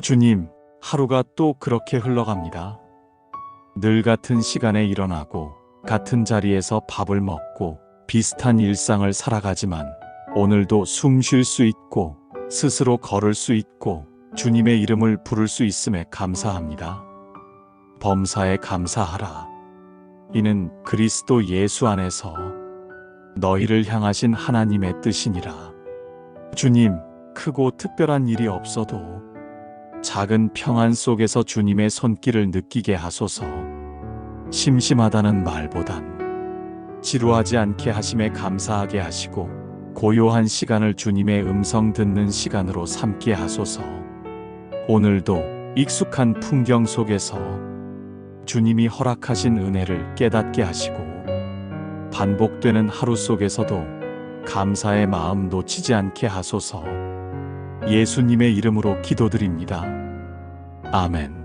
주님, 하루가 또 그렇게 흘러갑니다. 늘 같은 시간에 일어나고 같은 자리에서 밥을 먹고 비슷한 일상을 살아가지만 오늘도 숨 쉴 수 있고 스스로 걸을 수 있고 주님의 이름을 부를 수 있음에 감사합니다. 범사에 감사하라. 이는 그리스도 예수 안에서 너희를 향하신 하나님의 뜻이니라. 주님, 크고 특별한 일이 없어도 작은 평안 속에서 주님의 손길을 느끼게 하소서. 심심하다는 말보단 지루하지 않게 하심에 감사하게 하시고 고요한 시간을 주님의 음성 듣는 시간으로 삼게 하소서. 오늘도 익숙한 풍경 속에서 주님이 허락하신 은혜를 깨닫게 하시고 반복되는 하루 속에서도 감사의 마음 놓치지 않게 하소서. 예수님의 이름으로 기도드립니다. 아멘.